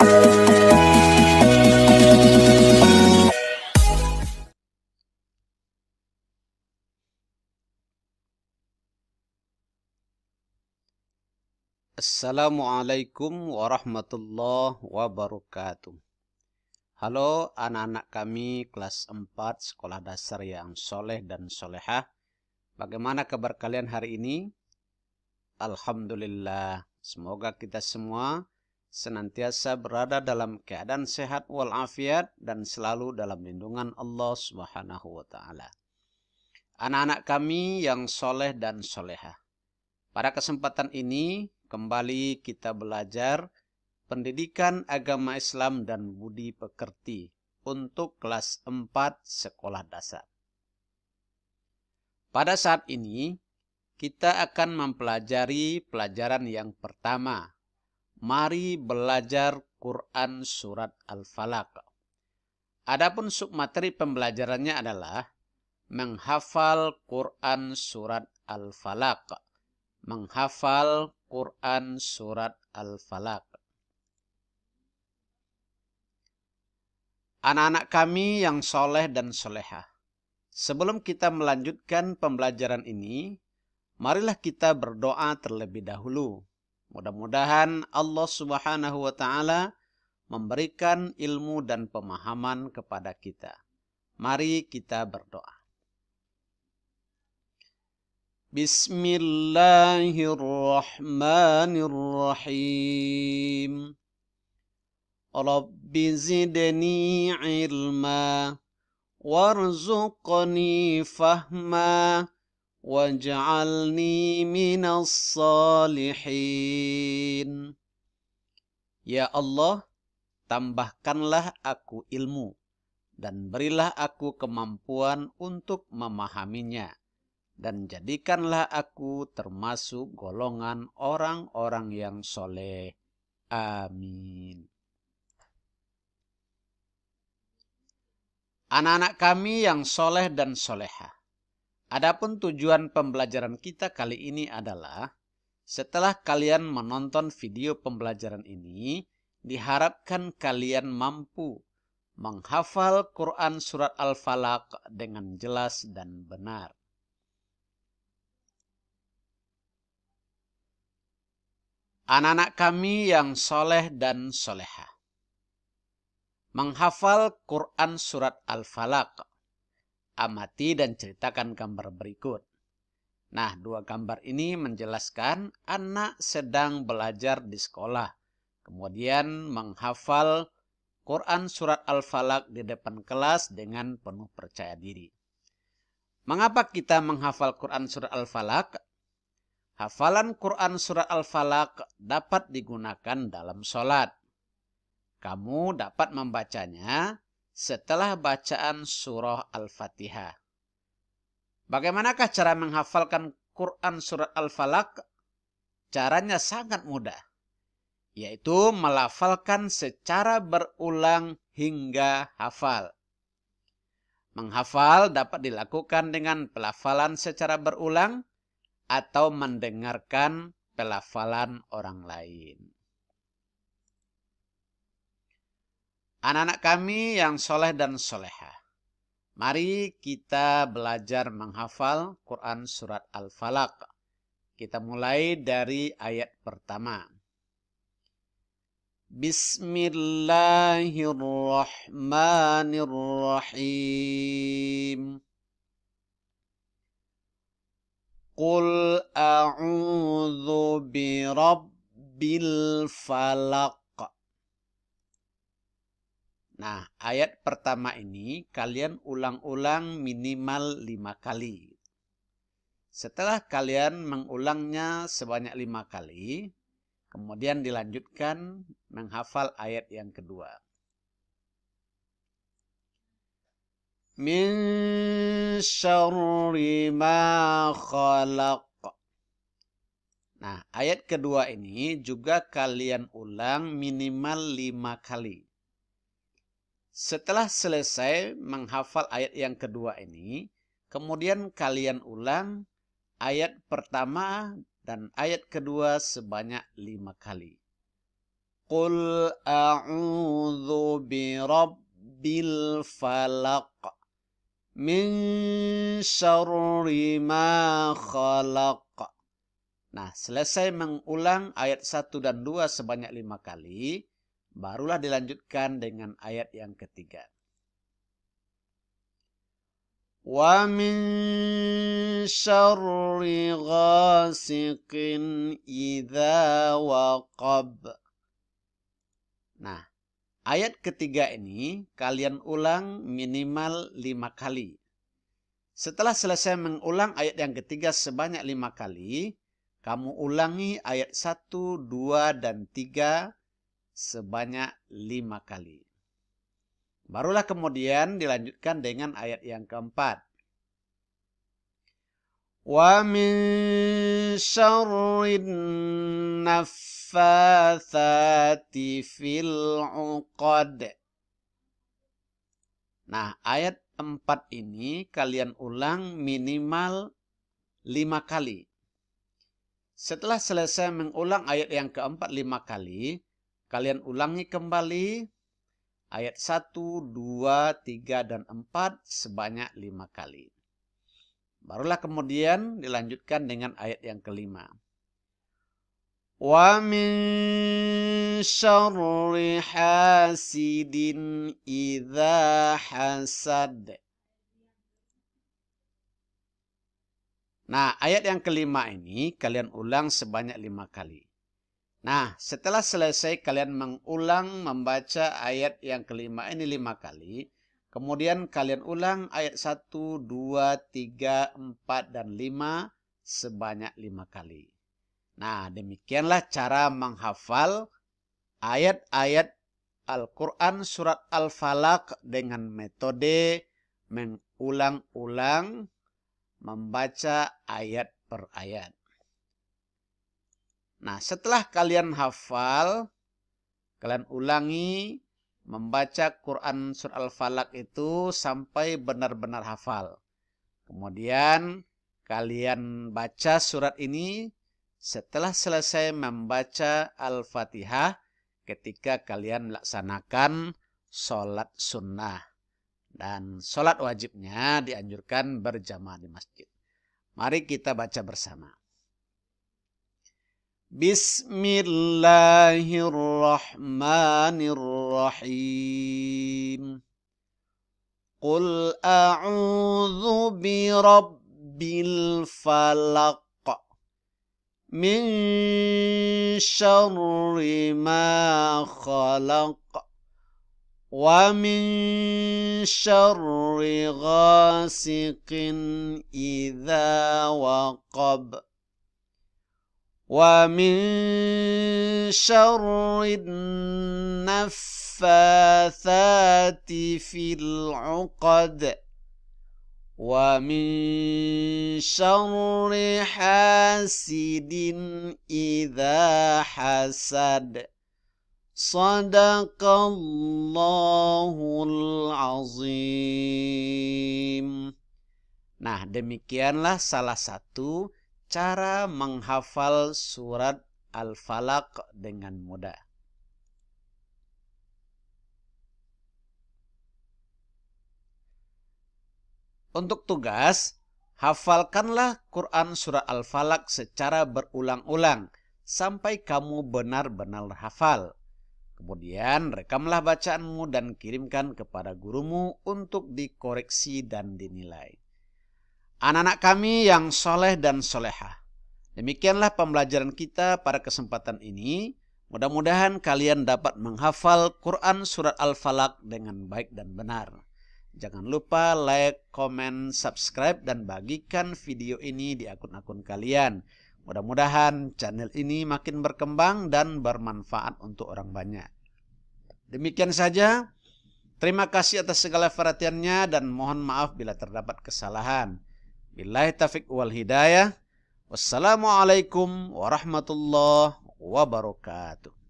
Assalamualaikum warahmatullahi wabarakatuh. Halo anak-anak kami kelas 4 sekolah dasar yang soleh dan solehah. Bagaimana kabar kalian hari ini? Alhamdulillah. Semoga kita semua senantiasa berada dalam keadaan sehat walafiat dan selalu dalam lindungan Allah Subhanahu wa taala. Anak-anak kami yang soleh dan solehah. Pada kesempatan ini kembali kita belajar pendidikan agama Islam dan budi pekerti untuk kelas 4 sekolah dasar. Pada saat ini kita akan mempelajari pelajaran yang pertama. Mari belajar Quran surat Al-Falaq. Adapun submateri pembelajarannya adalah menghafal Quran surat Al-Falaq. Menghafal Quran surat Al-Falaq. Anak-anak kami yang soleh dan solehah. Sebelum kita melanjutkan pembelajaran ini, marilah kita berdoa terlebih dahulu. Mudah-mudahan Allah Subhanahu wa taala memberikan ilmu dan pemahaman kepada kita. Mari kita berdoa. Bismillahirrahmanirrahim. Rabbi zidni ilma warzuqni fahma waj'alni minas salihin. Ya Allah, tambahkanlah aku ilmu dan berilah aku kemampuan untuk memahaminya. Dan jadikanlah aku termasuk golongan orang-orang yang soleh. Amin. Anak-anak kami yang soleh dan solehah. Adapun tujuan pembelajaran kita kali ini adalah, setelah kalian menonton video pembelajaran ini, diharapkan kalian mampu menghafal Quran surat Al-Falaq dengan jelas dan benar. Anak-anak kami yang soleh dan solehah. Menghafal Quran surat Al-Falaq. Amati dan ceritakan gambar berikut. Nah, dua gambar ini menjelaskan anak sedang belajar di sekolah. Kemudian menghafal Quran surat Al-Falaq di depan kelas dengan penuh percaya diri. Mengapa kita menghafal Quran surat Al-Falaq? Hafalan Quran surat Al-Falaq dapat digunakan dalam sholat. Kamu dapat membacanya setelah bacaan surah Al-Fatihah. Bagaimanakah cara menghafalkan Quran surat Al-Falaq? Caranya sangat mudah, yaitu melafalkan secara berulang hingga hafal. Menghafal dapat dilakukan dengan pelafalan secara berulang atau mendengarkan pelafalan orang lain. Anak-anak kami yang soleh dan solehah, mari kita belajar menghafal Quran surat Al-Falaq. Kita mulai dari ayat pertama. Bismillahirrahmanirrahim. Qul a'udzu birabbil falaq. Nah, ayat pertama ini kalian ulang-ulang minimal 5 kali. Setelah kalian mengulangnya sebanyak 5 kali, kemudian dilanjutkan menghafal ayat yang kedua. Min syarri ma khalaq. Nah, ayat kedua ini juga kalian ulang minimal 5 kali. Setelah selesai menghafal ayat yang kedua ini, kemudian kalian ulang ayat pertama dan ayat kedua sebanyak 5 kali. Qul a'udzu birabbil falaq min syarri ma khalaq. Nah, selesai mengulang ayat 1 dan 2 sebanyak 5 kali, barulah dilanjutkan dengan ayat yang ketiga. Wa min syarri ghasiqin idza waqab. Nah, ayat ketiga ini kalian ulang minimal 5 kali. Setelah selesai mengulang ayat yang ketiga sebanyak 5 kali, kamu ulangi ayat 1, 2, dan 3 sebanyak 5 kali. Barulah kemudian dilanjutkan dengan ayat yang keempat. Wa min syarrin naffatsati fil 'uqad. Nah, ayat 4 ini kalian ulang minimal 5 kali. Setelah selesai mengulang ayat yang keempat 5 kali, kalian ulangi kembali ayat 1, 2, 3, dan 4 sebanyak 5 kali. Barulah kemudian dilanjutkan dengan ayat yang kelima. Wa min syarri hasidin idza hasad. Nah, ayat yang kelima ini kalian ulang sebanyak 5 kali. Nah, setelah selesai kalian mengulang membaca ayat yang kelima ini 5 kali. Kemudian kalian ulang ayat 1, 2, 3, 4, dan 5 sebanyak 5 kali. Nah, demikianlah cara menghafal ayat-ayat Al-Quran surat Al-Falaq dengan metode mengulang-ulang membaca ayat per ayat. Nah, setelah kalian hafal, kalian ulangi membaca Quran surat Al-Falaq itu sampai benar-benar hafal. Kemudian kalian baca surat ini setelah selesai membaca Al-Fatihah ketika kalian melaksanakan sholat sunnah. Dan sholat wajibnya dianjurkan berjamaah di masjid. Mari kita baca bersama. Bismillahirrahmanirrahim. Qul a'udzu birabbil falaq min syarri ma khalaq. Wa min syarri ghasiqin idza waqab. Wa min syarri naffatsati fil 'uqad. Wa min syarri hasidin idza hasad. Sadaqallahul azim. Nah, demikianlah salah satu cara menghafal surat Al-Falaq dengan mudah. Untuk tugas, hafalkanlah Quran surat Al-Falaq secara berulang-ulang sampai kamu benar-benar hafal. Kemudian rekamlah bacaanmu dan kirimkan kepada gurumu untuk dikoreksi dan dinilai. Anak-anak kami yang soleh dan solehah, demikianlah pembelajaran kita pada kesempatan ini. Mudah-mudahan kalian dapat menghafal Quran surat Al-Falaq dengan baik dan benar. Jangan lupa like, komen, subscribe, dan bagikan video ini di akun-akun kalian. Mudah-mudahan channel ini makin berkembang dan bermanfaat untuk orang banyak. Demikian saja. Terima kasih atas segala perhatiannya dan mohon maaf bila terdapat kesalahan. Billahi taufiq wal hidayah. Wassalamualaikum warahmatullahi wabarakatuh.